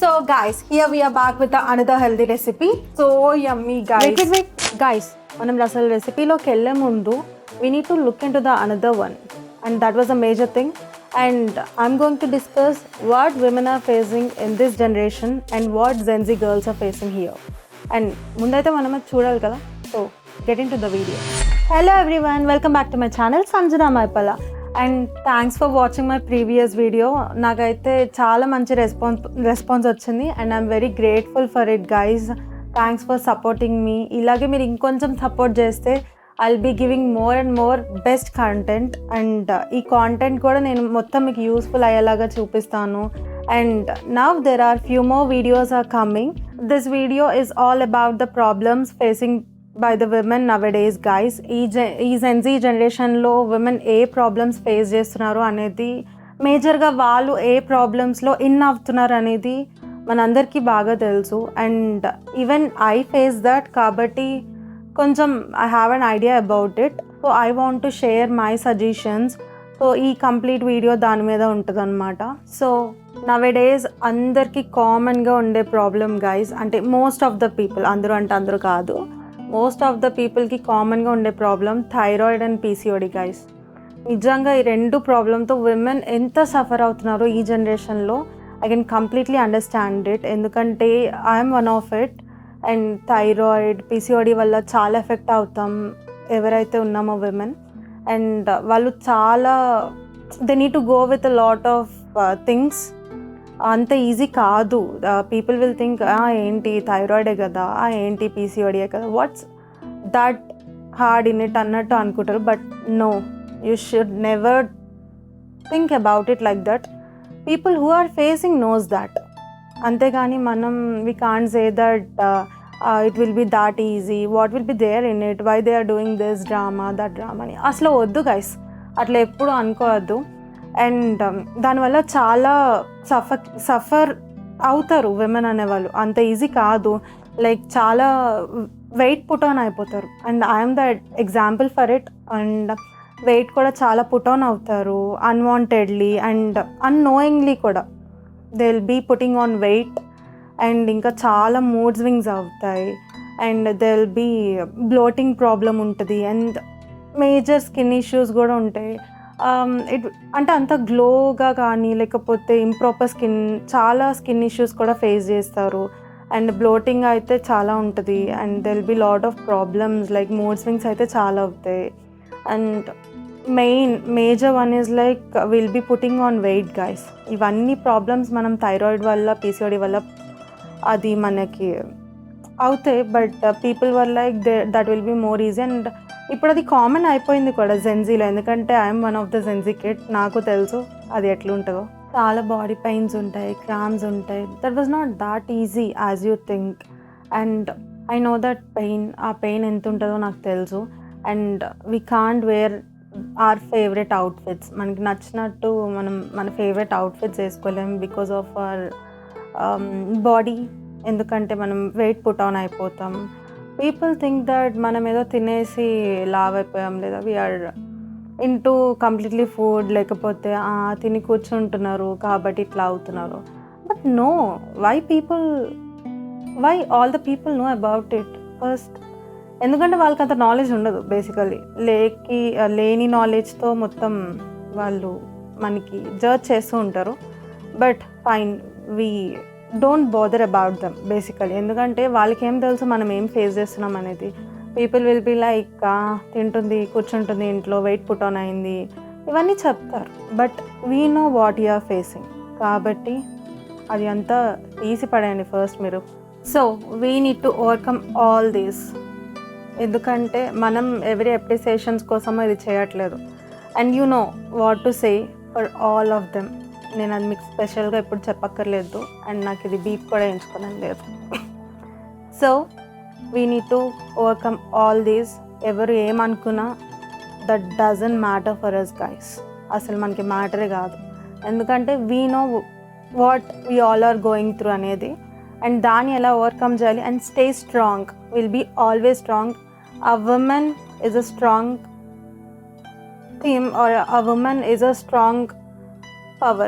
So guys, here we are back with another healthy recipe. So yummy guys. Wait. Guys, మనం అసలు రెసిపీలోకి వెళ్ళే ముందు we need to look into the another one, and that was a major thing. And I'm going to discuss what women are facing in this generation and what Gen Z girls are facing here. And ముందైతే మనం అది చూడాలి కదా. So get into the video. Hello everyone, welcome back to my channel Sanjana Maipala. And thanks for watching my previous video. నాకైతే చాలా మంచి response వచ్చింది and I'm very grateful for it guys. Thanks for supporting me. ఇలాగే మీరు ఇంకొంచెం support చేస్తే I will be giving more and more best content. And ఈ content కూడా నేను మొత్తం మీకు యూస్ఫుల్ అయ్యేలాగా చూపిస్తాను. And now there are few more videos are coming. This video is all about the problems facing by the women nowadays guys. ఈ Gen Z జనరేషన్లో women ఏ problems face చేస్తున్నారు అనేది, మేజర్గా వాళ్ళు ఏ ప్రాబ్లమ్స్లో అవుతున్నారు అనేది మనందరికీ బాగా తెలుసు. And even I face that, కాబట్టి కొంచెం I have an idea about it. So I want to share my suggestions. So ఈ కంప్లీట్ వీడియో దాని మీద ఉంటుంది అనమాట. సో నవేడేస్ అందరికీ కామన్గా ఉండే ప్రాబ్లమ్ గైస్, అంటే మోస్ట్ ఆఫ్ ద పీపుల్, అందరూ అంటే అందరూ కాదు, మోస్ట్ ఆఫ్ ద పీపుల్కి కామన్గా ఉండే problem thyroid and PCOD guys. నిజంగా ఈ రెండు ప్రాబ్లంతో విమెన్ ఎంత సఫర్ అవుతున్నారో ఈ జనరేషన్లో I can completely understand it. ఎందుకంటే I'm one of it. And thyroid, PCOD వల్ల చాలా ఎఫెక్ట్ అవుతాం ఎవరైతే ఉన్నామో విమెన్. అండ్ వాళ్ళు చాలా they need to go with a lot of things. అంత ఈజీ కాదు. పీపుల్ విల్ థింక్ ఏంటి థైరాయిడే కదా, ఏంటి పీసీఓడియే కదా, what's that hard in it అన్నట్టు అనుకుంటారు. But no, you should never think about it like that. People who are facing knows that. అంతేగాని మనం we can't say that it will be that easy, what will be there in it, why they are doing this drama that drama అని అసలు వద్దు guys. అట్లా ఎప్పుడు అనుకోవద్దు. And దానివల్ల చాలా సఫర్ అవుతారు విమెన్ అనేవాళ్ళు. అంత ఈజీ కాదు. లైక్ చాలా వెయిట్ పుట్ ఆన్ అయిపోతారు. And I'm the example for it. And weight కూడా చాలా పుట్ ఆన్ అవుతారు అన్వాంటెడ్లీ అండ్ అన్నోయింగ్లీ కూడా. They will be putting on weight. And ఇంకా చాలా మూడ్ స్వింగ్స్ అవుతాయి. And they will be bloating problem ఉంటుంది. And major skin issues కూడా ఉంటాయి. అంటే అంత గ్లోగా కానీ, లేకపోతే ఇంప్రాపర్ చాలా స్కిన్ ఇష్యూస్ కూడా ఫేస్ చేస్తారు. అండ్ బ్లోటింగ్ అయితే చాలా ఉంటుంది. And there will be lot of problems like mood swings అయితే చాలా అవుతాయి. And major one is like will be putting on wait guys. ఇవన్నీ ప్రాబ్లమ్స్ మనం థైరాయిడ్ వల్ల, పీసీఓడి వల్ల అది మనకి అవుతాయి. But people were like that will be more easy. And ఇప్పుడు అది కామన్ అయిపోయింది కూడా జెన్జీలో. ఎందుకంటే I'm one of the Gen Z kid. నాకు తెలుసు అది ఎట్లుంటుందో. చాలా బాడీ పెయిన్స్ ఉంటాయి, క్రామ్స్ ఉంటాయి. That was not that easy as you think. And I know that pain. ఆ పెయిన్ ఎంత ఉంటుందో నాకు తెలుసు. And we can't wear our favourite outfits. మనకి నచ్చినట్టు మనం మన ఫేవరెట్ అవుట్ఫిట్స్ వేసుకోలేము బికాస్ ఆఫ్ అవర్ బాడీ. ఎందుకంటే మనం వెయిట్ పుట్ ఆన్ అయిపోతాం. పీపుల్ థింక్ దట్ మనం ఏదో తినేసి లావ్ అయిపోయాం, లేదా వీఆర్ ఇంటూ కంప్లీట్లీ ఫుడ్, లేకపోతే తిని కూర్చుంటున్నారు కాబట్టి ఇట్లా అవుతున్నారు. But no, why all the people know about it first. ఎందుకంటే వాళ్ళకి అంత నాలెడ్జ్ ఉండదు బేసికలీ. లేని నాలెడ్జ్తో మొత్తం వాళ్ళు మనకి జడ్జ్ చేస్తూ ఉంటారు. But fine, we don't bother about them basically. ఎందుకంటే వాళ్ళకి ఏం తెలుసు మనం ఏం ఫేస్ చేస్తున్నాం అనేది. పీపుల్ విల్ బి లైక్ తింటుంది, కూర్చుంటుంది ఇంట్లో, వెయిట్ పుట్ ఆన్ అయింది, ఇవన్నీ చెప్తారు. But we know what you are facing. కాబట్టి అది అంతా తీసి పడేయండి ఫస్ట్ మీరు. So we need to overcome all these. ఎందుకంటే మనం ఎవరీ అప్రిసియేషన్స్ కోసమో ఇది చేయట్లేదు. And you know what to say for all of them. నేను అది మీకు స్పెషల్గా ఎప్పుడు చెప్పక్కర్లేదు. అండ్ నాకు ఇది బీప్ కూడా ఎంచుకోవడం లేదు. So we need to overcome all these. ఎవరు ఏమనుకున్నా that doesn't matter for us guys. అసలు మనకి మ్యాటరే కాదు. ఎందుకంటే we know what we all are going through అనేది. అండ్ దాన్ని ఎలా ఓవర్కమ్ చేయాలి. And stay strong. Will be always strong. A woman is a strong theme, or a woman is a strong power.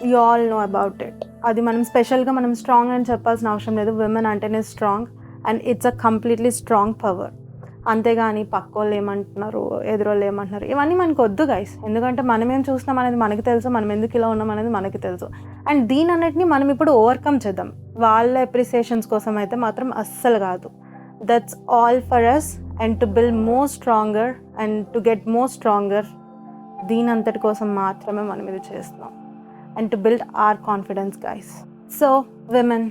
You all know about it. అది మనం స్పెషల్గా మనం strong అని చెప్పాల్సిన అవసరం లేదు. విమెన్ అంటేనే strong and it's a completely strong power. అంతేగాని పక్కోళ్ళు ఏమంటున్నారు, ఎదురోళ్ళు ఏమంటున్నారు, ఇవన్నీ మనకు వద్దు గైస్. ఎందుకంటే మనం ఏం చూస్తున్నాం అనేది మనకి తెలుసు, మనం ఎందుకు ఇలా ఉన్నాం అనేది మనకి తెలుసు. అండ్ దీని అన్నిటిని మనం ఇప్పుడు ఓవర్కమ్ చేద్దాం. వాళ్ళ అప్రిసియేషన్స్ కోసం అయితే మాత్రం అస్సలు కాదు. That's all for us and to build more stronger and to get more stronger. దీని అంతటి కోసం మాత్రమే మనం ఇది చేస్తున్నాం. And to build our confidence, guys. So women,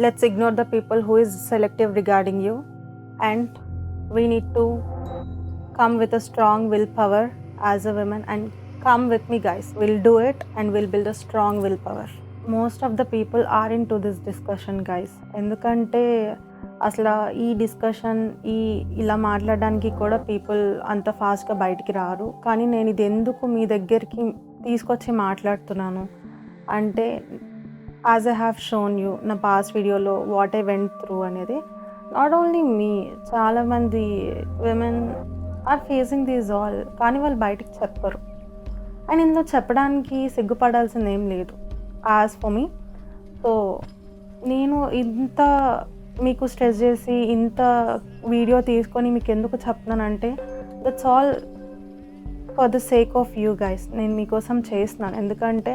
let's ignore the people who is selective regarding you, and we need to come with a strong willpower as a woman, and come with me, guys. We'll do it and we'll build a strong willpower. Most of the people are into this discussion, guys. ఎందుకంటే అసలు ఈ discussion ఇలా మాట్లాడడానికి కూడా people అంత ఫాస్ట్గా బయటికి రారు. కానీ నేను ఇది ఎందుకు మీ దగ్గరికి తీసుకొచ్చి మాట్లాడుతున్నాను అంటే, as I have shown you నా పాస్ట్ వీడియోలో వాట్ ఐ వెంట్ త్రూ అనేది, నాట్ ఓన్లీ మీ, చాలామంది women are facing these all, కానీ వాళ్ళు బయటికి చెప్పరు. అండ్ ఇందులో చెప్పడానికి సిగ్గుపడాల్సింది ఏం లేదు యాజ్ ఫర్ మీ. సో నేను ఇంత మీకు స్ట్రెస్ చేసి ఇంత వీడియో తీసుకొని మీకు ఎందుకు చెప్తున్నానంటే, that's all for the sake of you guys. నేను మీకోసం చేస్తున్నాను, ఎందుకంటే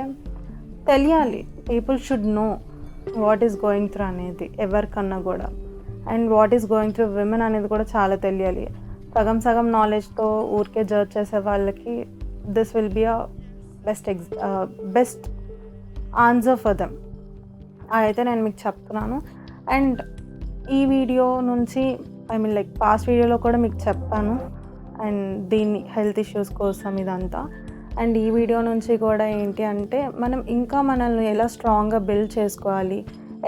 తెలియాలి, people should know what is going through అనేది ఎవరికన్నా కూడా. And what is going through women అనేది కూడా చాలా తెలియాలి. సగం నాలెడ్జ్తో ఊరికే జడ్జ్ చేసే వాళ్ళకి this will be a best answer for them. అదైతే నేను మీకు చెప్తున్నాను. అండ్ ఈ వీడియో నుంచి లైక్ పాస్ట్ వీడియోలో కూడా మీకు చెప్పాను, అండ్ దీన్ని హెల్త్ ఇష్యూస్ కోసం ఇదంతా. అండ్ ఈ వీడియో నుంచి కూడా ఏంటి అంటే, మనం ఇంకా మనల్ని ఎలా స్ట్రాంగ్గా బిల్డ్ చేసుకోవాలి,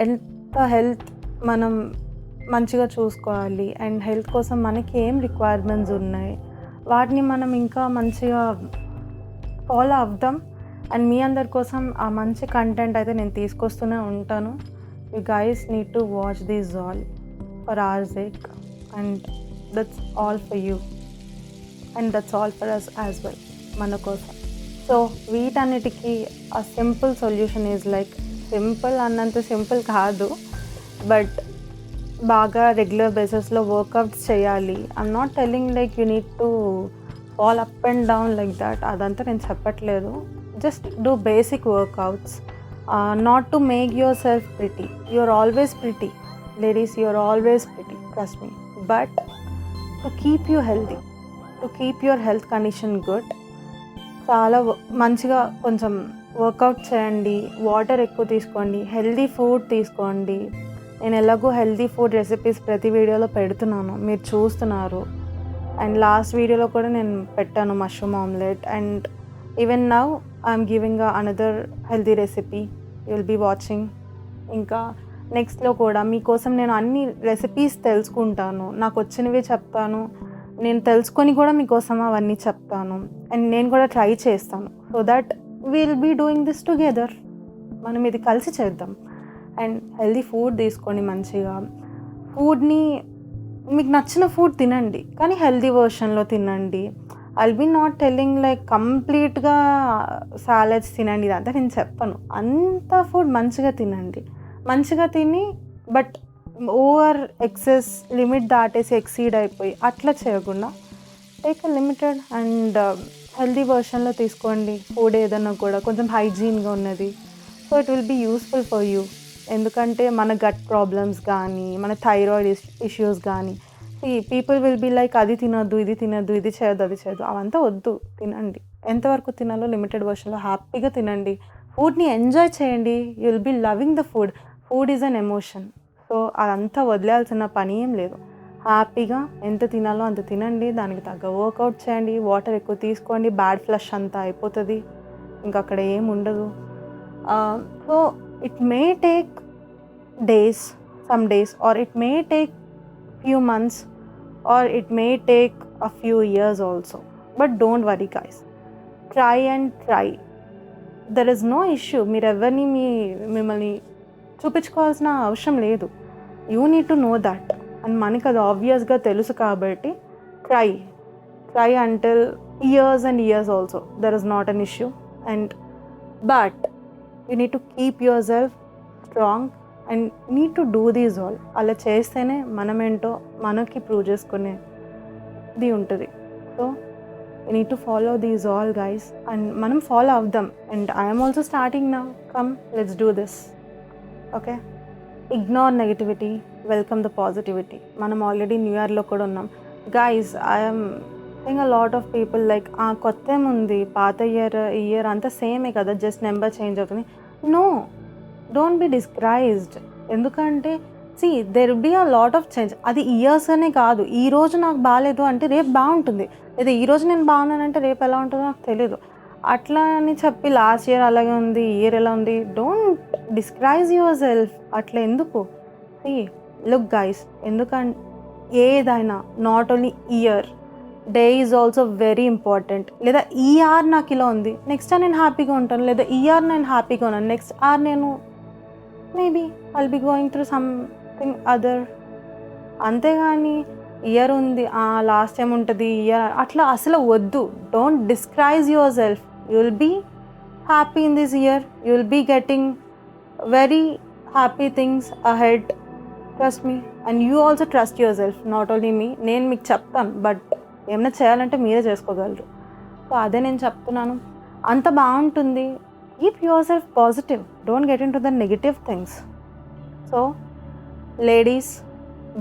ఎంత హెల్త్ మనం మంచిగా చూసుకోవాలి, అండ్ హెల్త్ కోసం మనకి ఏం రిక్వైర్మెంట్స్ ఉన్నాయి, వాటిని మనం ఇంకా మంచిగా ఫాలో అవుదాం. అండ్ మీ అందరి కోసం ఆ మంచి కంటెంట్ అయితే నేను తీసుకొస్తూనే ఉంటాను. You guys need to watch these all for our sake, and that's all for you, and that's all for us as well, మన కోసం. సో వీటన్నిటికీ ఆ simple solution is like, simple అన్నంత సింపుల్ కాదు, బట్ బాగా రెగ్యులర్ బేసిస్లో వర్కౌట్స్ చేయాలి. I'm not telling like you need to fall up and down like that, అదంతా నేను చెప్పట్లేదు. Just do basic workouts, not to make your self pretty. You're always pretty ladies, you're always pretty, trust me. But to keep you healthy, to keep your health condition good, చాలా మంచిగా కొంచెం work out చేయండి, water ఎక్కువ తీసుకోండి, healthy food తీసుకోండి. నేను ఎలాగో healthy food recipes ప్రతి వీడియోలో పెడుతున్నాను, మీరు చూస్తున్నారు. అండ్ లాస్ట్ వీడియోలో కూడా నేను పెట్టాను mushroom omelette. And even now I'm giving another healthy recipe, you will be watching. ఇంకా నెక్స్ట్లో కూడా మీకోసం నేను అన్ని రెసిపీస్ తెలుసుకుంటాను, నాకు వచ్చినవి చెప్తాను, నేను తెలుసుకొని కూడా మీకోసం అవన్నీ చెప్తాను. అండ్ నేను కూడా ట్రై చేస్తాను, so that will be doing this together. మనం ఇది కలిసి చేద్దాం. అండ్ హెల్దీ ఫుడ్ తీసుకోండి, మంచిగా ఫుడ్ని మీకు నచ్చిన ఫుడ్ తినండి, కానీ హెల్దీ వర్షన్లో తినండి. I'll be not telling like కంప్లీట్గా సాలడ్స్ తినండి, ఇదంతా నేను చెప్పను. అంత ఫుడ్ మంచిగా తినండి, మంచిగా తిని, బట్ ఓవర్ ఎక్సెస్ లిమిట్ దాటేసి ఎక్సీడ్ అయిపోయి అట్లా చేయకుండా take a limited and healthy వర్షన్లో తీసుకోండి ఫుడ్. ఏదన్నా కూడా కొంచెం హైజీన్గా ఉన్నది, so it will be useful for you. ఎందుకంటే మన గట్ ప్రాబ్లమ్స్ కానీ, మన థైరాయిడ్ ఇష్యూస్ కానీ, పీపుల్ విల్ బీ లైక్ అది తినొద్దు, ఇది తినొద్దు, ఇది చేయొద్దు, అది చేయొద్దు, అవంతా వద్దు. తినండి, ఎంతవరకు తినాలో లిమిటెడ్ వర్షన్లో హ్యాపీగా తినండి, ఫుడ్ని ఎంజాయ్ చేయండి. You will be loving the food. Food is an emotion, so అదంతా వదిలేయాల్సిన పని ఏం లేదు. హ్యాపీగా ఎంత తినాలో అంత తినండి, దానికి తగ్గ వర్కౌట్ చేయండి, వాటర్ ఎక్కువ తీసుకోండి, బ్యాడ్ ఫ్లష్ అంతా అయిపోతుంది, ఇంకా అక్కడ ఏం ఉండదు. So it may take days, some days, or it may take few months, or it may take a few years also, but don't worry guys, try and try. There is no issue. మీరు ఎవరిని మిమ్మల్ని చూపించుకోవాల్సిన అవసరం లేదు. You need to know that, and మనకి అది ఆబ్వియస్గా తెలుసు కాబట్టి try until years and years also, there is not an issue. And but you need to keep yourself strong and need to do these all. అలా చేస్తేనే మనమేంటో మనకి prove చేసుకునేది ఉంటుంది. So we need to follow these all guys and manam follow of them, and I am also starting now. Come, let's do this. Okay, ignore negativity, welcome the positivity. Manam already new year lo kuda unnam guys. I am seeing a lot of people like kotte mundi paata year anta same kada, just number change avutundi. No, don't be discouraged. ఎందుకంటే see there will be a lot of change. అది years అనే కాదు, ఈ రోజు నాకు బాగాలేదు అంటే రేపు బాగుంటుంది, లేదా ఈరోజు నేను బాగున్నానంటే రేపు ఎలా ఉంటుందో నాకు తెలియదు. అట్లా అని చెప్పి లాస్ట్ ఇయర్ అలాగే ఉంది, ఇయర్ ఎలా ఉంది, డోంట్ డిస్క్రైజ్ యువర్ సెల్ఫ్ అట్లా ఎందుకు. లుక్ గైస్, ఎందుకంటే ఏదైనా not only year, day is also very important. లేదా ఈ ఆర్ నాకు ఇలా ఉంది, నెక్స్ట్ ఆర్ నేను హ్యాపీగా ఉంటాను, లేదా ఈ ఆర్ నేను హ్యాపీగా ఉన్నాను, నెక్స్ట్ ఆర్ నేను maybe I'll be going through something other. అంతేగాని ఇయర్ ఉంది లాస్ట్ టైం ఉంటుంది ఇయర్ అట్లా అసలు వద్దు. Don't disgrace yourself. You will be happy in this year, you will be getting very happy things ahead. Trust me and you also trust yourself, not only me. నేను మీకు చెప్తాను, but ఏమైనా చేయాలంటే మీరే చేసుకోగలరు. So అదే నేను చెప్తున్నాను, అంత బాగుంటుంది. Keep your self positive, don't get in to the negative things. So ladies,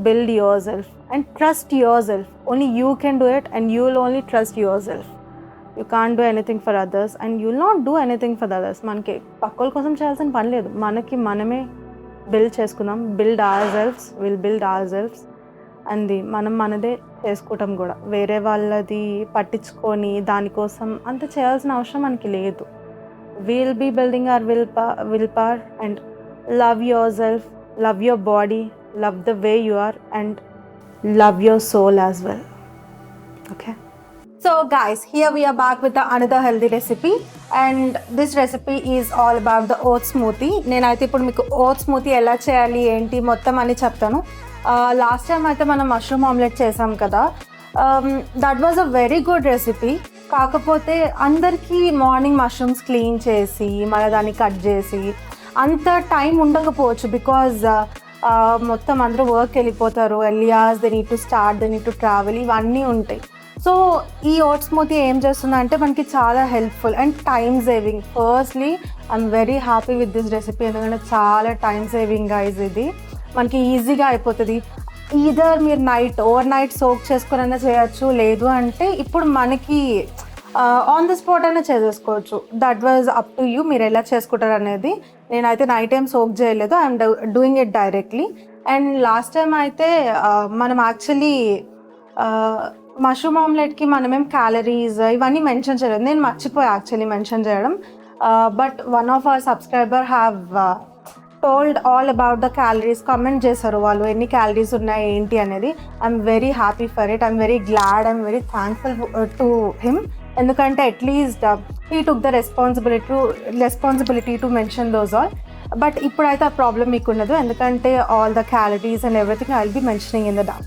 build yourself and trust yourself. Only you can do it, and you will only trust yourself. You can't do anything for others, and you will not do anything for the others. మనకి పక్కల కోసం చేయాల్సిన పని లేదు, మనకి మనమే build చేసుకుందాం. Build ourselves, will build ourselves. అంది మనం మనదే చేసుకుంటాం కూడా. వేరే వాళ్ళది పట్టించుకొని దానికోసం అంత చేయాల్సిన అవసరం మనకి లేదు. Will be building our willpower and love yourself, love your body, love the way you are, and love your soul as well. Okay, So guys, here we are back with another healthy recipe, and this recipe is all about the oat smoothie. నేనైతే ఇప్పుడు మీకు oat smoothie ఎలా చేయాలి ఏంటి మొత్తం అని చెప్తాను. Last time అయితే మనం మష్రూమ్ ఆమ్లెట్ చేసాం కదా, that was a very good recipe. కాకపోతే అందరికీ మార్నింగ్ మష్రూమ్స్ క్లీన్ చేసి మళ్ళీ దాన్ని కట్ చేసి అంత టైం ఉండకపోవచ్చు, బికాజ్ మొత్తం అందరూ వర్క్ వెళ్ళిపోతారు, early as they need to start, they need to travel, ఇవన్నీ ఉంటాయి. సో ఈ ఓట్ స్మూతీ ఏం చేస్తుందంటే మనకి చాలా helpful and time saving. Firstly I'm very happy with this recipe, ఎందుకంటే చాలా టైమ్ సేవింగ్ గైజ్. ఇది మనకి ఈజీగా అయిపోతుంది. ఈదర్ మీరు ఓవర్ నైట్ సోక్ చేసుకునైనా చేయొచ్చు, లేదు అంటే ఇప్పుడు మనకి ఆన్ ద స్పాట్ అయినా చేసేసుకోవచ్చు. That was up to you, మీరు ఎలా చేసుకుంటారు అనేది. నేనైతే నైట్ టైం సోక్ చేయలేదు, I'm doing it directly. And last time అయితే మనం యాక్చువల్లీ మష్రూమ్ ఆమ్లెట్కి మనమేం క్యాలరీస్ ఇవన్నీ మెన్షన్ చేయలేదు. నేను మర్చిపోయా యాక్చువల్లీ మెన్షన్ చేయడం. But one of our subscriber have told all about the calories, comment చేశారు వాళ్ళు ఎన్ని క్యాలరీస్ ఉన్నాయి ఏంటి అనేది. I'm very happy for it, I'm very glad, I'm very thankful to him. ఎందుకంటే at least he took the responsibility to mention those all. But ఇప్పుడైతే ఆ problem మీకు ఉండదు, ఎందుకంటే all the calories and everything I will be mentioning in the doc.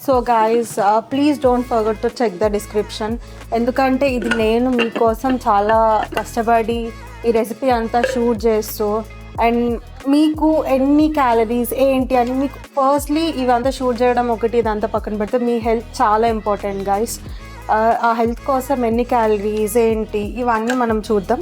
So guys, please don't forget to check the description, ఎందుకంటే ఇది నేను మీకోసం చాలా కష్టపడి ఈ రెసిపీ అంతా షూట్ చేస్తూ అండ్ మీకు ఎన్ని క్యాలరీస్ ఏంటి అని మీకు ఫస్ట్లీ ఇవంతా షూట్ చేయడం ఒకటి, ఇదంతా పక్కన పెడితే మీ హెల్త్ చాలా ఇంపార్టెంట్ గైస్. ఆ హెల్త్ కోసం ఎన్ని క్యాలరీస్ ఏంటి ఇవన్నీ మనం చూద్దాం.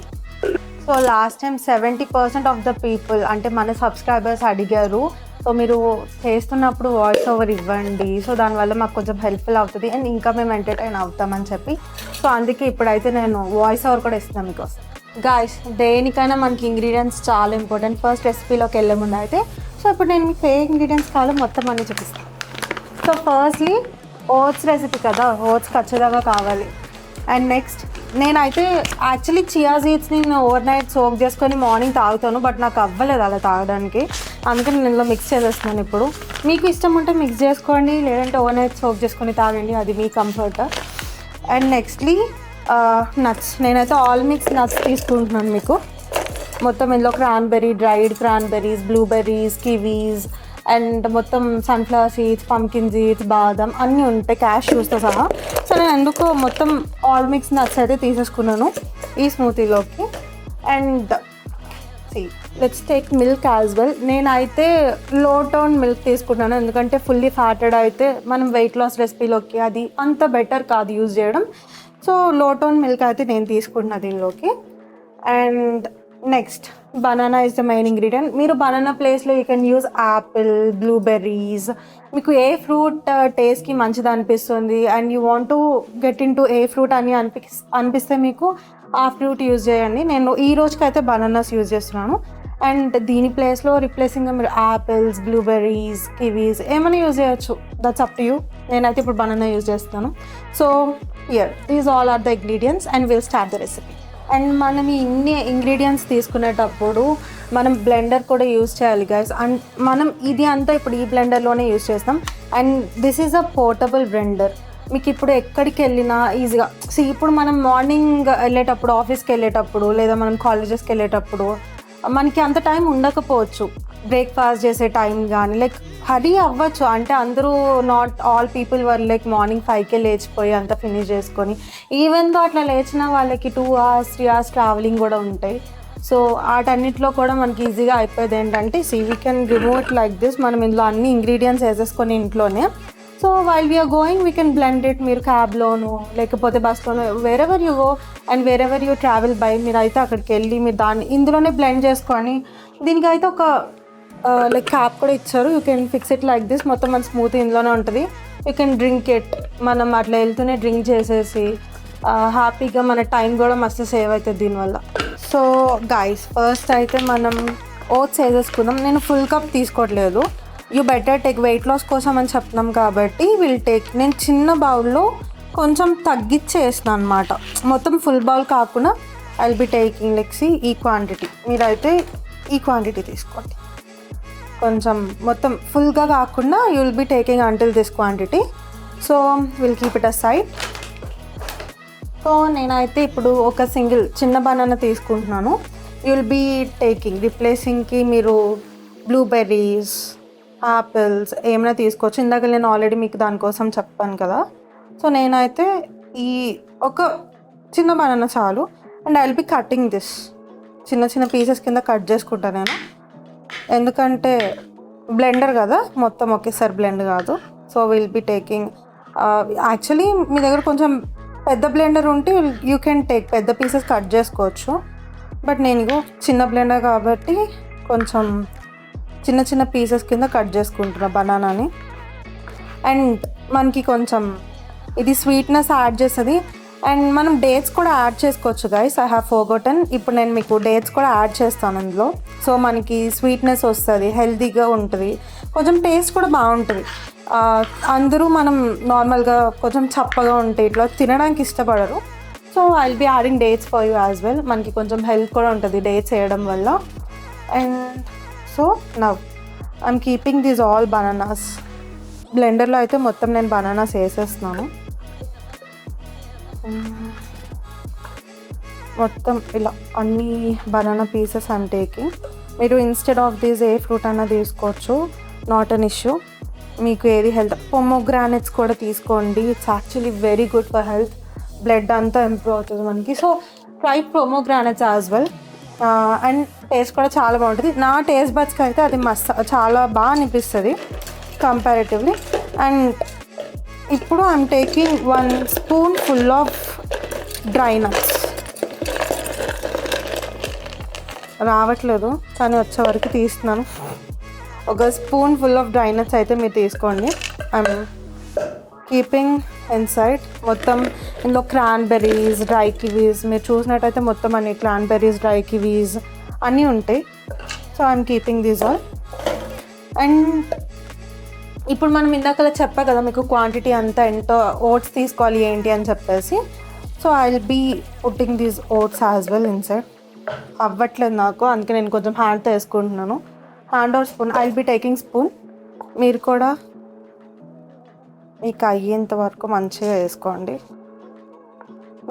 So last time 70% of the people అంటే మన సబ్స్క్రైబర్స్ అడిగారు, సో మీరు చేస్తున్నప్పుడు వాయిస్ ఓవర్ ఇవ్వండి, సో దానివల్ల మాకు కొంచెం హెల్ప్ఫుల్ అవుతుంది అండ్ ఇంకా మేము ఎంటర్టైన్ అవుతామని చెప్పి. సో అందుకే ఇప్పుడైతే నేను వాయిస్ ఓవర్ కూడా ఇస్తున్నాను మీకోసం. గాయ్స్, దేనికైనా మనకి ఇంగ్రీడియంట్స్ చాలా ఇంపార్టెంట్. ఫస్ట్ రెసిపీలోకి వెళ్ళే ముందు అయితే సో ఇప్పుడు నేను మీకు ఏ ఇంగ్రీడియంట్స్ కావాలో మొత్తం అన్నీ చూపిస్తాను. సో ఫస్ట్లీ ఓట్స్ రెసిపీ కదా, ఓట్స్ ఖచ్చితంగా కావాలి. అండ్ నెక్స్ట్ నేనైతే యాక్చువల్లీ చియా సీడ్స్ని నేను ఓవర్ నైట్ సోక్ చేసుకొని మార్నింగ్ తాగుతాను, బట్ నాకు అవ్వలేదు అలా తాగడానికి, అందుకని నేను ఇందులో మిక్స్ చేసేస్తున్నాను. ఇప్పుడు మీకు ఇష్టం ఉంటే మిక్స్ చేసుకోండి, లేదంటే ఓవర్ నైట్ సోక్ చేసుకొని తాగండి, అది మీ కంఫర్ట్. అండ్ నెక్స్ట్లీ నట్స్, నేనైతే ఆల్ మిక్స్ నట్స్ తీసుకుంటున్నాను మీకు. మొత్తం ఇందులో cranberry, dried cranberries, blueberries, Kiwis and మొత్తం సన్ఫ్లవర్ సీడ్స్, పంకిన్ సీడ్స్, బాదం అన్నీ ఉంటాయి క్యాష్యూస్తో సహా. సో నేను ఎందుకు మొత్తం ఆల్ మిక్స్ నట్స్ అయితే తీసేసుకున్నాను ఈ స్మూతీలోకి. And let's take milk as well. నేనైతే లో టోన్ మిల్క్ తీసుకుంటాను, ఎందుకంటే ఫుల్లీ ఫ్యాటెడ్ అయితే మనం వెయిట్ లాస్ రెసిపీలోకి అది అంత బెటర్ కాదు యూజ్ చేయడం. సో లో టోన్ మిల్క్ అయితే నేను తీసుకుంటున్నా దీనిలోకి. And next banana is the main ingredient. మీరు బనానా ప్లేస్లో you can use Apple, blueberries, మీకు ఏ ఫ్రూట్ టేస్ట్కి మంచిది అనిపిస్తుంది and you want to get in to A fruit అని అనిపిస్తే మీకు ఆ ఫ్రూట్ యూజ్ చేయండి. నేను ఈ రోజుకైతే బనానాస్ యూజ్ చేస్తున్నాను. అండ్ దీని ప్లేస్లో రిప్లేసింగ్గా మీరు యాపిల్స్, బ్లూబెర్రీస్, కివీస్ ఏమైనా యూజ్ చేయొచ్చు, దట్స్ అప్ టు యూ. నేనైతే ఇప్పుడు బనానా యూజ్ చేస్తాను. So here these all are the ingredients and will start the recipe. And మనం ఇన్ని ఇంగ్రీడియంట్స్ తీసుకునేటప్పుడు మనం బ్లెండర్ కూడా యూజ్ చేయాలి గైస్. అండ్ మనం ఇది అంతా ఇప్పుడు ఈ బ్లెండర్లోనే యూజ్ చేస్తాం. And this is a portable blender. మీకు ఇప్పుడు ఎక్కడికి వెళ్ళినా ఈజీగా ఇప్పుడు మనం మార్నింగ్ వెళ్ళేటప్పుడు, ఆఫీస్కి వెళ్ళేటప్పుడు, లేదా మనం కాలేజెస్కి వెళ్ళేటప్పుడు మనకి అంత టైం ఉండకపోవచ్చు బ్రేక్ఫాస్ట్ చేసే టైం కానీ, లైక్ హరీ అవ్వచ్చు. అంటే అందరూ not all people were like morning 5కే లేచిపోయి అంతా ఫినిష్ చేసుకొని, ఈవెన్ దో అట్లా లేచిన వాళ్ళకి 2 hours 3 hours ట్రావెలింగ్ కూడా ఉంటాయి. సో వాటన్నిటిలో కూడా మనకి ఈజీగా అయిపోయేది ఏంటంటే we can remove it like this. మనం ఇందులో అన్ని ఇంగ్రీడియంట్స్ వేసేసుకొని ఇంట్లోనే. So while we are going we can blend it. మీరు క్యాబ్లోను లేకపోతే బస్లోను wherever you go and wherever you travel by, మీరు అయితే అక్కడికి వెళ్ళి మీరు దాన్ని ఇందులోనే బ్లెండ్ చేసుకొని, దీనికైతే ఒక లైక్ క్యాప్ కూడా ఇచ్చారు. You can fix it like this. మొత్తం మన స్మూత్ ఇందులోనే ఉంటుంది. You can drink it. మనం అట్లా వెళ్తూనే డ్రింక్ చేసేసి హ్యాపీగా మన టైం కూడా మస్తు సేవ్ అవుతుంది దీనివల్ల. సో గైస్ ఫస్ట్ అయితే మనం ఓట్స్ వేసేసుకుందాం. నేను ఫుల్ కప్ తీసుకోవట్లేదు. You better take weight loss కోసం అని చెప్తున్నాం కాబట్టి నేను చిన్న బౌల్లో కొంచెం తగ్గించేస్తాను అనమాట. మొత్తం ఫుల్ బౌల్ కాకుండా ఐ విల్ బి టేకింగ్ లెక్సీ ఈ క్వాంటిటీ. మీరైతే ఈ క్వాంటిటీ తీసుకోండి. కొంచెం మొత్తం ఫుల్గా కాకుండా you will be taking until this quantity. So will keep it a side. So నేనైతే ఇప్పుడు ఒక చిన్న బనానా తీసుకుంటున్నాను. యూ విల్ బీ టేకింగ్ రిప్లేసింగ్కి మీరు బ్లూబెర్రీస్, యాపిల్స్ ఏమైనా తీసుకోవచ్చు. ఇందాక నేను ఆల్రెడీ మీకు దానికోసం చెప్పాను కదా. సో నేనైతే ఈ ఒక చిన్న బనానా చాలు. And I will B cutting this చిన్న చిన్న పీసెస్ కింద కట్ చేసుకుంటాను నేను, ఎందుకంటే బ్లెండర్ కదా, మొత్తం ఒకేసారి బ్లెండ్ కాదు. So will be taking actually మీ దగ్గర కొంచెం పెద్ద బ్లెండర్ ఉంటే యూ కెన్ టేక్ పెద్ద పీసెస్ కట్ చేసుకోవచ్చు. బట్ నేను చిన్న బ్లెండర్ కాబట్టి కొంచెం చిన్న చిన్న పీసెస్ కింద కట్ చేసుకుంటున్నా బనానాని. అండ్ మనకి కొంచెం ఇది స్వీట్నెస్ యాడ్ చేస్తుంది. అండ్ మనం డేట్స్ కూడా యాడ్ చేసుకోవచ్చు గైస్. I have forgotten. ఇప్పుడు నేను మీకు డేట్స్ కూడా యాడ్ చేస్తాను అందులో. సో మనకి స్వీట్నెస్ వస్తుంది, హెల్తీగా ఉంటుంది, కొంచెం టేస్ట్ కూడా బాగుంటుంది. అందరూ మనం నార్మల్గా కొంచెం చప్పగా ఉంటే ఇట్లా తినడానికి ఇష్టపడరు. So I will be adding dates for you as well. మనకి కొంచెం హెల్త్ కూడా ఉంటుంది డేట్స్ వేయడం వల్ల. And so now I'm keeping these all bananas. బ్లెండర్లో అయితే మొత్తం నేను బనానాస్ వేసేస్తున్నాను. మొత్తం ఇలా అన్ని బనానా పీసెస్ ఐమ్ టేకింగ్. మీరు ఇన్స్టెడ్ ఆఫ్ దీస్ ఏ ఫ్రూట్ అన్నా తీసుకోవచ్చు, నాట్ అన్ ఇష్యూ. మీకు ఏది హెల్త్, పొమోగ్రానెట్స్ కూడా తీసుకోండి. It's actually very good for health. Blood అంతా ఇంప్రూవ్ అవుతుంది మనకి. So try pomegranates as well. And taste కూడా చాలా బాగుంటుంది. నా టేస్ట్ బడ్స్కి అయితే అది చాలా బాగా అనిపిస్తుంది కంపారిటివ్లీ. అండ్ ఇప్పుడు I'm taking 1 spoon full of dry nuts. రావట్లేదు కానీ వచ్చే వరకు తీస్తున్నాను. 1 spoon full of dry nuts అయితే మీరు తీసుకోండి. ఐఎమ్ కీపింగ్ ఇన్సైడ్ మొత్తం ఇందులో క్రాన్బెర్రీస్, డ్రై కివీస్, మీరు చూసినట్టయితే మొత్తం అన్ని క్రాన్బెర్రీస్, డ్రై కివీస్ అన్నీ ఉంటాయి. So I'm keeping these all. And ఇప్పుడు మనం ఇందాకలా చెప్పా కదా మీకు క్వాంటిటీ అంతా ఎంతో ఓట్స్ తీసుకోవాలి ఏంటి అని చెప్పేసి. So I will be putting these oats as well inside. అవ్వట్లేదు నాకు, అందుకే నేను కొంచెం హ్యాండ్తో వేసుకుంటున్నాను. Hand or spoon, I will be taking spoon. మీరు కూడా మీకు అయ్యేంత వరకు మంచిగా వేసుకోండి.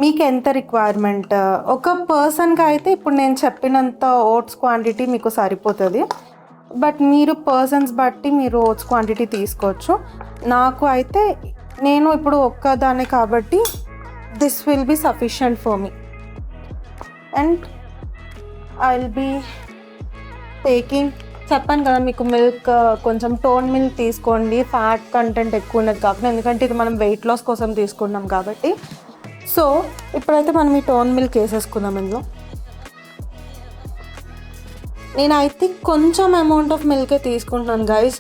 మీకు ఎంత రిక్వైర్మెంట్, ఒక పర్సన్కి అయితే ఇప్పుడు నేను చెప్పినంత ఓట్స్ క్వాంటిటీ మీకు సరిపోతుంది. బట్ మీరు పర్సన్స్ బట్టి మీరు ఓట్స్ క్వాంటిటీ తీసుకోవచ్చు. నాకు అయితే నేను ఇప్పుడు ఒక్కదాన్ని కాబట్టి this will be sufficient for me. And I will be taking, చెప్పాను కదా మీకు, మిల్క్ కొంచెం టోన్ మిల్క్ తీసుకోండి, ఫ్యాట్ కంటెంట్ ఎక్కువ ఉన్నది కాకుండా, ఎందుకంటే ఇది మనం వెయిట్ లాస్ కోసం తీసుకున్నాం కాబట్టి. సో ఇప్పుడైతే మనం ఈ టోన్ మిల్క్ వేసేసుకుందాం ఇందులో. నేను ఐ థింక్ కొంచెం అమౌంట్ ఆఫ్ మిల్కే తీసుకుంటున్నాను గైస్,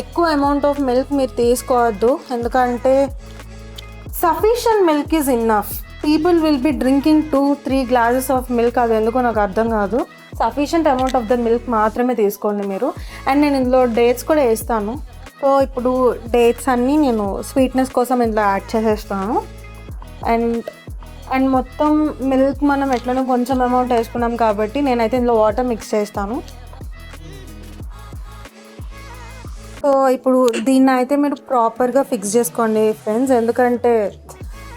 ఎక్కువ అమౌంట్ ఆఫ్ మిల్క్ మీరు తీసుకోవద్దు, ఎందుకంటే sufficient milk is enough. People will be drinking 2-3 glasses of milk, అది ఎందుకో నాకు అర్థం కాదు. Sufficient amount of the milk మాత్రమే తీసుకోండి మీరు. అండ్ నేను ఇందులో డేట్స్ కూడా వేస్తాను. సో ఇప్పుడు డేట్స్ అన్నీ నేను స్వీట్నెస్ కోసం ఇందులో యాడ్ చేసేస్తాను. అండ్ మొత్తం మిల్క్ మనం ఎట్లనో కొంచెం అమౌంట్ వేసుకున్నాం కాబట్టి నేనైతే ఇందులో వాటర్ మిక్స్ చేస్తాను. సో ఇప్పుడు దీన్ని అయితే మీరు ప్రాపర్గా ఫిక్స్ చేసుకోండి ఫ్రెండ్స్, ఎందుకంటే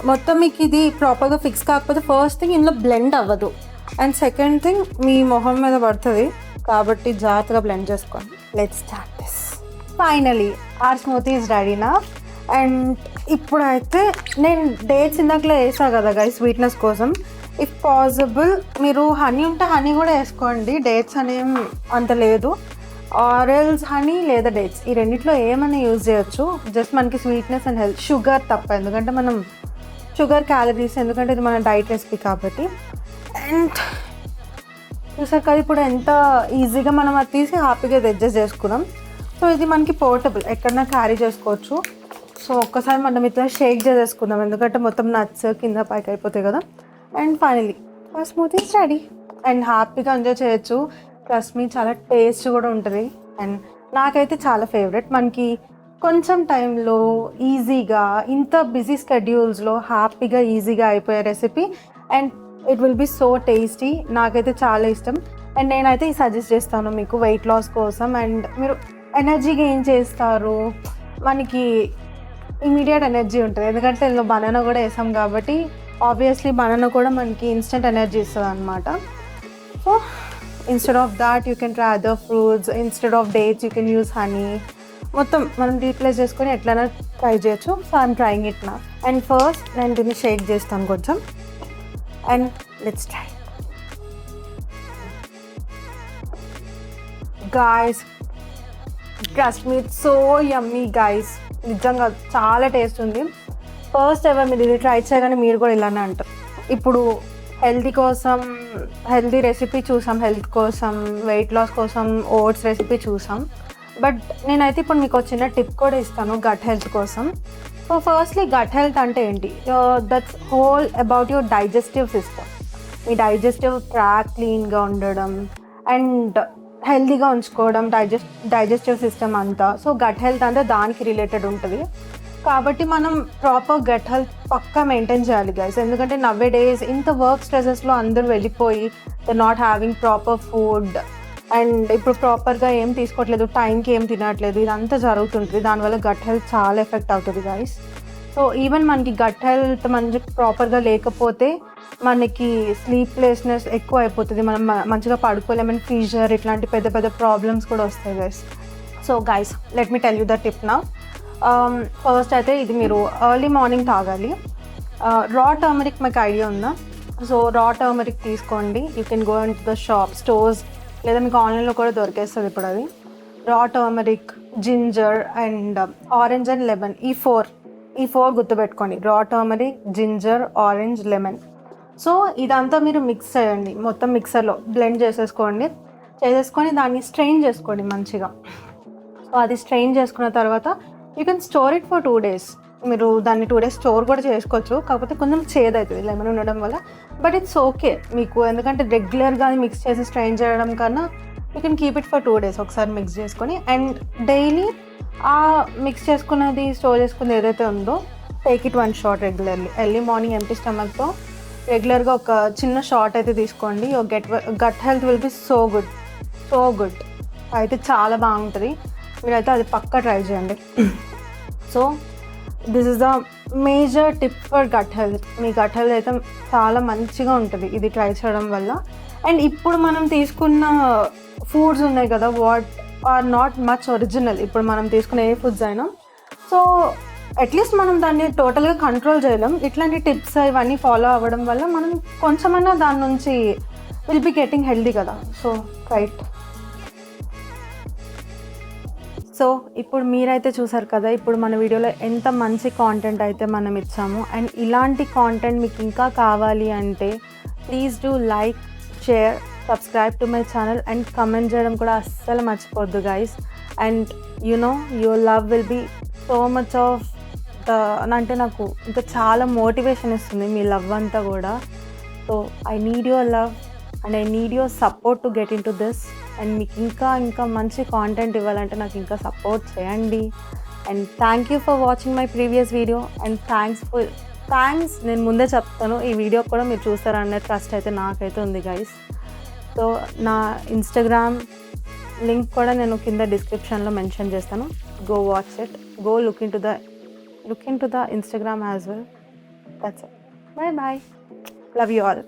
మొత్తం మీకు ఇది ప్రాపర్గా ఫిక్స్ కాకపోతే ఫస్ట్ థింగ్ ఇందులో బ్లెండ్ అవ్వదు, అండ్ సెకండ్ థింగ్ మీ మొహం మీద పడుతుంది, కాబట్టి జాగ్రత్తగా బ్లెండ్ చేసుకోండి. Let's start this. Finally our smoothie is రెడీనా. అండ్ ఇప్పుడైతే నేను డేట్స్ ఇందాకలో వేసా కదా గైస్ స్వీట్నెస్ కోసం, ఇఫ్ పాసిబుల్ మీరు హనీ ఉంటే హనీ కూడా వేసుకోండి, డేట్స్ అనేం అంత లేదు. ఆరెల్స్ హనీ లేదా డేట్స్, ఈ రెండిట్లో ఏమైనా యూజ్ చేయొచ్చు, జస్ట్ మనకి స్వీట్నెస్ అండ్ హెల్త్. షుగర్ తప్ప, ఎందుకంటే మనం షుగర్ క్యాలరీస్, ఎందుకంటే ఇది మన డైట్ రెసిపీ కాబట్టి. అండ్ చూసారు కదా ఇప్పుడు ఎంత ఈజీగా మనం అది తీసి హ్యాపీగా అడ్జస్ట్ చేసుకున్నాం. సో ఇది మనకి పోర్టబుల్, ఎక్కడన్నా క్యారీ చేసుకోవచ్చు. సో ఒక్కసారి మనం ఇట్లా షేక్ చేసేసుకుందాం, ఎందుకంటే మొత్తం నట్స్ కింద పైకి అయిపోతాయి కదా. అండ్ ఫైనలీ ఆ స్మూతీస్ రెడీ, అండ్ హ్యాపీగా ఎంజాయ్ చేయొచ్చు. ప్లస్ మీ చాలా టేస్ట్ కూడా ఉంటుంది, అండ్ నాకైతే చాలా ఫేవరెట్. మనకి కొంచెం టైంలో ఈజీగా, ఇంత బిజీ స్కెడ్యూల్స్లో హ్యాపీగా ఈజీగా అయిపోయే recipe, and it will be so tasty. నాకైతే చాలా ఇష్టం, అండ్ నేనైతే ఇది సజెస్ట్ చేస్తాను మీకు వెయిట్ లాస్ కోసం. అండ్ మీరు ఎనర్జీ గెయిన్ చేస్తారు, మనకి ఇమీడియట్ ఎనర్జీ ఉంటుంది, ఎందుకంటే ఇందులో బనానా కూడా వేసాం కాబట్టి ఆబ్వియస్లీ బనానా కూడా మనకి ఇన్స్టెంట్ ఎనర్జీ ఇస్తుంది అనమాట. So instead of that you can try other fruits, instead of dates you can use honey. మొత్తం మనం రీప్లేస్ చేసుకొని ఎట్లైనా ట్రై చేయొచ్చు. సో ఐఎమ్ ట్రైయింగ్ ఇట్ నా. అండ్ ఫస్ట్ నేను దీన్ని షేక్ చేస్తాను కొంచెం, and let's try. Guys trust me, it's so yummy guys, నిజంగా చాలా టేస్ట్ ఉంది. ఫస్ట్ ఎవర్ మీరు ఇది ట్రై చేయగానే మీరు కూడా ఇలానే అంటారు. ఇప్పుడు హెల్తీ కోసం హెల్తీ రెసిపీ చూసాం, హెల్త్ కోసం, వెయిట్ లాస్ కోసం ఓట్స్ రెసిపీ చూసాం, బట్ నేనైతే ఇప్పుడు మీకు చిన్న టిప్ కూడా ఇస్తాను గట్ హెల్త్ కోసం. సో ఫస్ట్లీ గట్ హెల్త్ అంటే ఏంటి, that's whole about your digestive system. Me digestive tract క్లీన్గా ఉండడం అండ్ హెల్తీగా ఉంచుకోవడం, డైజెస్టివ్ సిస్టమ్ అంతా. సో గట్ హెల్త్ అంటే దానికి రిలేటెడ్ ఉంటుంది, కాబట్టి మనం ప్రాపర్ గట్ హెల్త్ పక్కా మెయింటైన్ చేయాలి గైస్. ఎందుకంటే నవ్వే డేస్ ఇంత వర్క్ స్ట్రెసెస్లో అందరూ వెళ్ళిపోయి they not having proper food, and ఇప్పుడు ప్రాపర్గా ఏం తీసుకోవట్లేదు, టైంకి ఏం తినట్లేదు, ఇదంతా జరుగుతుంటుంది. దానివల్ల గట్ హెల్త్ చాలా ఎఫెక్ట్ అవుతుంది గైస్. సో ఈవెన్ మనకి గట్ హెల్త్ మనకి ప్రాపర్గా లేకపోతే మనకి స్లీప్లెస్నెస్ ఎక్కువ అయిపోతుంది, మనం మంచిగా పడుకోలేమని, ఫీజర్, ఇట్లాంటి పెద్ద పెద్ద ప్రాబ్లమ్స్ కూడా వస్తాయి guys. So guys let me tell you the tip నా. ఫస్ట్ అయితే ఇది మీరు ఎర్లీ మార్నింగ్ తాగాలి. రా టర్మరిక్ మీకు ఐడియా ఉందా? సో రా టర్మరిక్ తీసుకోండి. You can go in to the shop, stores, లేదా మీకు ఆన్లైన్లో కూడా దొరికేస్తుంది ఇప్పుడు అది. రా turmeric, ginger and orange and lemon, ఈ ఫోర్ గుర్తుపెట్టుకోండి. రా turmeric, ginger, orange, lemon. So ఇదంతా మీరు మిక్స్ చేయండి, మొత్తం మిక్సర్లో బ్లెండ్ చేసేసుకొని దాన్ని స్ట్రెయిన్ చేసుకోండి మంచిగా. సో అది స్ట్రెయిన్ చేసుకున్న తర్వాత you can store it for 2 days. మీరు దాన్ని 2 days స్టోర్ కూడా చేసుకోవచ్చు, కాకపోతే కొంచెం చేదవుతుంది లెమన్ ఉండడం వల్ల, బట్ ఇట్స్ ఓకే మీకు, ఎందుకంటే రెగ్యులర్గా అది మిక్స్ చేసి స్ట్రెయిన్ చేయడం కన్నా you can keep it for 2 days ఒకసారి మిక్స్ చేసుకొని. అండ్ డైలీ ఆ మిక్స్ చేసుకున్నది, స్టోర్ చేసుకున్నది ఏదైతే ఉందో, take it 1 shot regularly. Early morning empty స్టమక్తో రెగ్యులర్గా ఒక చిన్న షాట్ అయితే తీసుకోండి. Gut health will be so good అయితే చాలా బాగుంటుంది. మీరైతే అది పక్కా ట్రై చేయండి. So this is the major tip for gut health. మీ గట్ హెల్త్ అయితే చాలా మంచిగా ఉంటుంది ఇది ట్రై చేయడం వల్ల. అండ్ ఇప్పుడు మనం తీసుకున్న ఫుడ్స్ ఉన్నాయి కదా, what are not much original. ఇప్పుడు మనం తీసుకునే ఏ ఫుడ్స్ అయినా, సో అట్లీస్ట్ మనం దాన్ని టోటల్గా కంట్రోల్ చేయలేం. ఇట్లాంటి టిప్స్ ఇవన్నీ ఫాలో అవ్వడం వల్ల మనం కొంచెమన్నా దాని నుంచి విల్ బి గెటింగ్ హెల్దీ కదా. So right. సో ఇప్పుడు మీరైతే చూసారు కదా, ఇప్పుడు మన వీడియోలో ఎంత మంచి కాంటెంట్ అయితే మనం ఇచ్చాము. అండ్ ఇలాంటి కాంటెంట్ మీకు ఇంకా కావాలి అంటే please do like, share, subscribe to my channel and comment చేయడం కూడా అస్సలు మర్చిపోద్దు guys. And your love will be so much of అంటే నాకు ఇంకా చాలా మోటివేషన్ ఇస్తుంది మీ లవ్ అంతా కూడా. So I need your love and I need your support to get in to this. And మీకు ఇంకా మంచి కాంటెంట్ ఇవ్వాలంటే నాకు ఇంకా సపోర్ట్ చేయండి. And thank you for watching my previous video. And thanks నేను ముందే చెప్తాను, ఈ వీడియో కూడా మీరు చూస్తారనే ట్రస్ట్ అయితే నాకైతే ఉంది గైస్. సో నా ఇన్స్టాగ్రామ్ లింక్ కూడా నేను కింద డిస్క్రిప్షన్లో మెన్షన్ చేస్తాను. Go watch it, go look in to the Instagram as well. That's it. Bye bye. Love you all.